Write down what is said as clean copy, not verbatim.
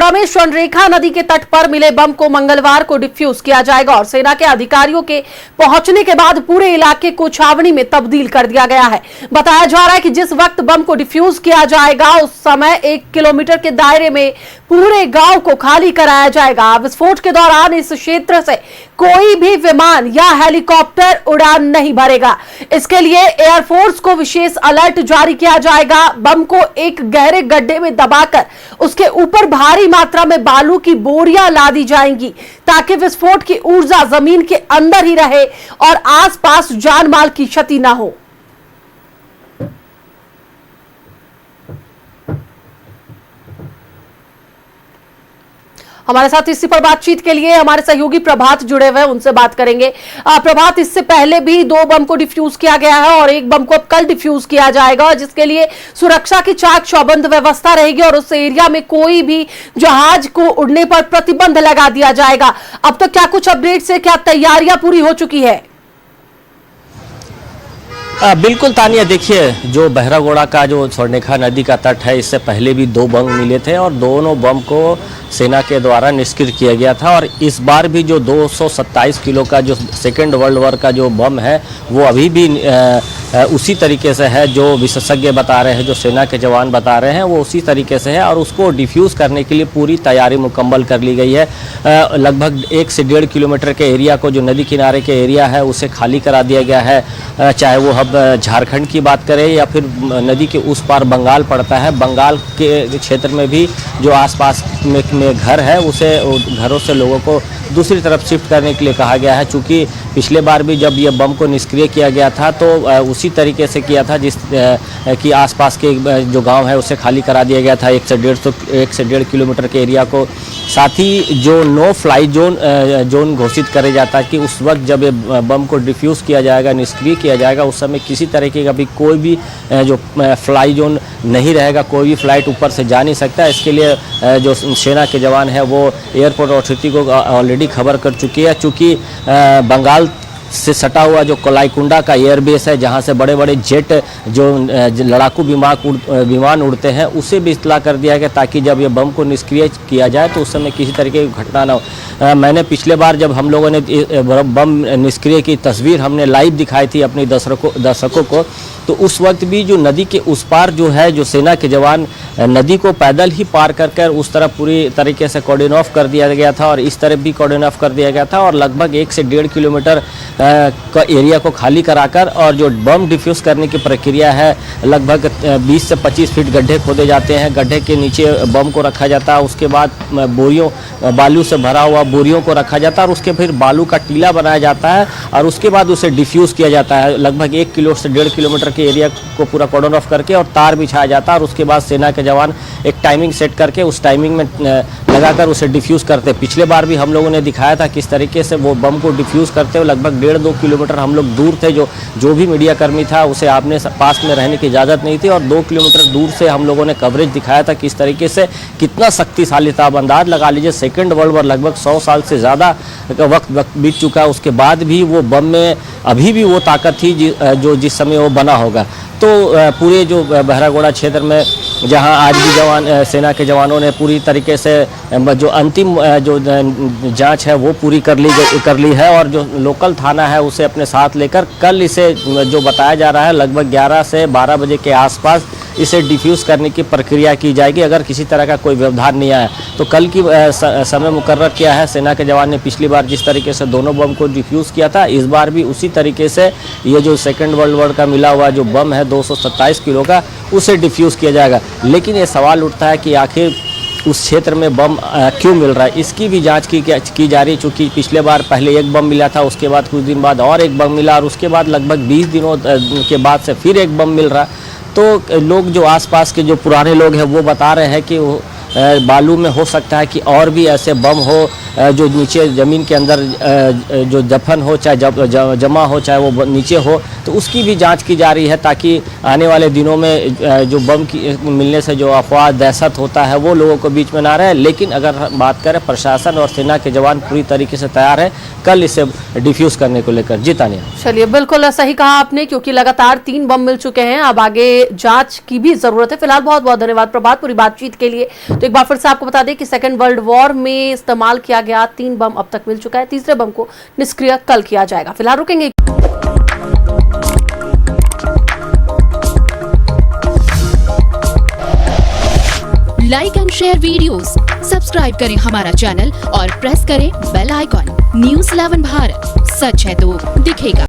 बहरागोड़ा में स्वर्णरेखा नदी के तट पर मिले बम को मंगलवार को डिफ्यूज किया जाएगा और सेना के अधिकारियों के पहुंचने के बाद पूरे इलाके को छावनी में तब्दील कर दिया गया है। बताया जा रहा है कि जिस वक्त बम को डिफ्यूज किया जाएगा उस समय 1 किलोमीटर के दायरे में पूरे गांव को खाली कराया जाएगा। विस्फोट के दौरान इस क्षेत्र से कोई भी विमान या हेलीकॉप्टर उड़ान नहीं भरेगा। इसके लिए एयरफोर्स को विशेष अलर्ट जारी किया जाएगा। बम को एक गहरे गड्ढे में दबाकर उसके ऊपर भारी मात्रा में बालू की बोरियां लादी जाएंगी ताकि विस्फोट की ऊर्जा जमीन के अंदर ही रहे और आसपास जान माल की क्षति ना हो। हमारे साथ इसी पर बातचीत के लिए हमारे सहयोगी प्रभात जुड़े हुए हैं, उनसे बात करेंगे। प्रभात, इससे पहले भी 2 बम को डिफ्यूज किया गया है और 1 बम को अब कल डिफ्यूज किया जाएगा, जिसके लिए सुरक्षा की चाक चौबंद व्यवस्था रहेगी और उस एरिया में कोई भी जहाज को उड़ने पर प्रतिबंध लगा दिया जाएगा। अब तक क्या कुछ अपडेट्स है, क्या तैयारियां पूरी हो चुकी है? बिल्कुल तानिया, देखिए जो बहरागोड़ा का जो स्वर्णरेखा नदी का तट है, इससे पहले भी 2 बम मिले थे और दोनों बम को सेना के द्वारा निष्क्रिय किया गया था। और इस बार भी जो 227 किलो का जो सेकेंड वर्ल्ड वॉर का जो बम है वो अभी भी उसी तरीके से है। जो विशेषज्ञ बता रहे हैं, जो सेना के जवान बता रहे हैं, वो उसी तरीके से है और उसको डिफ्यूज़ करने के लिए पूरी तैयारी मुकम्मल कर ली गई है। लगभग 1 से 1.5 किलोमीटर के एरिया को, जो नदी किनारे के एरिया है, उसे खाली करा दिया गया है। चाहे वो अब झारखंड की बात करें या फिर नदी के उस पार बंगाल पड़ता है, बंगाल के क्षेत्र में भी जो आसपास में घर है उसे घरों से लोगों को दूसरी तरफ शिफ्ट करने के लिए कहा गया है। चूँकि पिछले बार भी जब ये बम को निष्क्रिय किया गया था तो उसी तरीके से किया था जिस कि आसपास के जो गांव है उसे खाली करा दिया गया था 1 से 1.5 किलोमीटर के एरिया को। साथ ही जो नो फ्लाई जोन घोषित करे जाता है कि उस वक्त जब ये बम को डिफ्यूज़ किया जाएगा, निष्क्रिय किया जाएगा, उस समय किसी तरीके का भी कोई भी जो फ्लाई जोन नहीं रहेगा, कोई भी फ्लाइट ऊपर से जा नहीं सकता। इसके लिए जो सेना के जवान है वो एयरपोर्ट अथॉरिटी को ऑलरेडी खबर कर चुकी है। चूँकि बंगाल से सटा हुआ जो कोलाईकुंडा का एयरबेस है, जहां से बड़े बड़े जेट जो लड़ाकू विमान उड़ते हैं, उसे भी इत्तला कर दिया गया ताकि जब ये बम को निष्क्रिय किया जाए तो उस समय किसी तरीके की घटना ना हो। मैंने पिछले बार जब हम लोगों ने बम निष्क्रिय की तस्वीर हमने लाइव दिखाई थी अपने दर्शकों को, तो उस वक्त भी जो नदी के उस पार जो है, जो सेना के जवान नदी को पैदल ही पार कर उस तरफ पूरी तरीके से कॉर्डन ऑफ कर दिया गया था और इस तरफ भी कॉर्डन ऑफ कर दिया गया था और लगभग 1 से 1.5 किलोमीटर का एरिया को खाली कराकर और जो बम डिफ्यूज़ करने की प्रक्रिया है, लगभग 20 से 25 फीट गड्ढे खोदे जाते हैं, गड्ढे के नीचे बम को रखा जाता है। उसके बाद बालू से भरा हुआ बोरियों को रखा जाता है और उसके फिर बालू का टीला बनाया जाता है और उसके बाद उसे डिफ्यूज़ किया जाता है। लगभग 1 किलो से 1.5 किलोमीटर के एरिया को पूरा कॉर्डन ऑफ करके और तार बिछाया जाता है और उसके बाद सेना के जवान एक टाइमिंग सेट करके उस टाइमिंग में लगाकर उसे डिफ्यूज़ करते। पिछले बार भी हम लोगों ने दिखाया था किस तरीके से वो बम को डिफ्यूज़ करते हुए लगभग 1.5-2 किलोमीटर हम लोग दूर थे। जो भी मीडिया कर्मी था उसे आपने पास में रहने की इजाज़त नहीं थी और 2 किलोमीटर दूर से हम लोगों ने कवरेज दिखाया था किस तरीके से कितना शक्तिशाली था। अब अंदाज लगा लीजिए, सेकेंड वर्ल्ड वॉर लगभग 100 साल से ज़्यादा वक्त बीत चुका है, उसके बाद भी वो बम में अभी भी वो ताकत थी जो जिस समय वो बना होगा। तो पूरे जो बहरागोड़ा क्षेत्र में जहां आज भी सेना के जवानों ने पूरी तरीके से जो अंतिम जो जांच है वो पूरी कर ली है और जो लोकल थाना है उसे अपने साथ लेकर कल इसे जो बताया जा रहा है लगभग 11 से 12 बजे के आसपास इसे डिफ्यूज़ करने की प्रक्रिया की जाएगी। अगर किसी तरह का कोई व्यवधान नहीं आया तो कल की समय मुकर्रर किया है। सेना के जवान ने पिछली बार जिस तरीके से दोनों बम को डिफ्यूज़ किया था, इस बार भी उसी तरीके से ये जो सेकेंड वर्ल्ड वॉर का मिला हुआ जो बम है 227 किलो का, उसे डिफ्यूज़ किया जाएगा। लेकिन ये सवाल उठता है कि आखिर उस क्षेत्र में बम क्यों मिल रहा है, इसकी भी जांच की जा रही है। चूँकि पिछले बार पहले 1 बम मिला था, उसके बाद कुछ दिन बाद और 1 बम मिला और उसके बाद लगभग 20 दिनों के बाद से फिर 1 बम मिल रहा। तो लोग जो आसपास के जो पुराने लोग हैं वो बता रहे हैं कि बालू में हो सकता है कि और भी ऐसे बम हो जो नीचे ज़मीन के अंदर जो दफन हो, चाहे जमा हो, चाहे वो नीचे हो, तो उसकी भी जांच की जा रही है ताकि आने वाले दिनों में जो बम की मिलने से जो अफवाह दहशत होता है वो लोगों को बीच में ना रहे। लेकिन अगर बात करें, प्रशासन और सेना के जवान पूरी तरीके से तैयार है कल इसे डिफ्यूज़ करने को लेकर। जी तानिया। चलिए, बिल्कुल सही कहा आपने, क्योंकि लगातार 3 बम मिल चुके हैं, अब आगे जाँच की भी ज़रूरत है। फिलहाल बहुत बहुत धन्यवाद प्रभात पूरी बातचीत के लिए। तो एक बार फिर से आपको बता दें कि सेकेंड वर्ल्ड वॉर में इस्तेमाल किया गया 3 बम अब तक मिल चुका है। तीसरे बम को निष्क्रिय कल किया जाएगा। फिलहाल रुकेंगे। Like and share videos, subscribe करें हमारा चैनल और प्रेस करें बेल आइकॉन। न्यूज़ 11 भारत, सच है तो दिखेगा।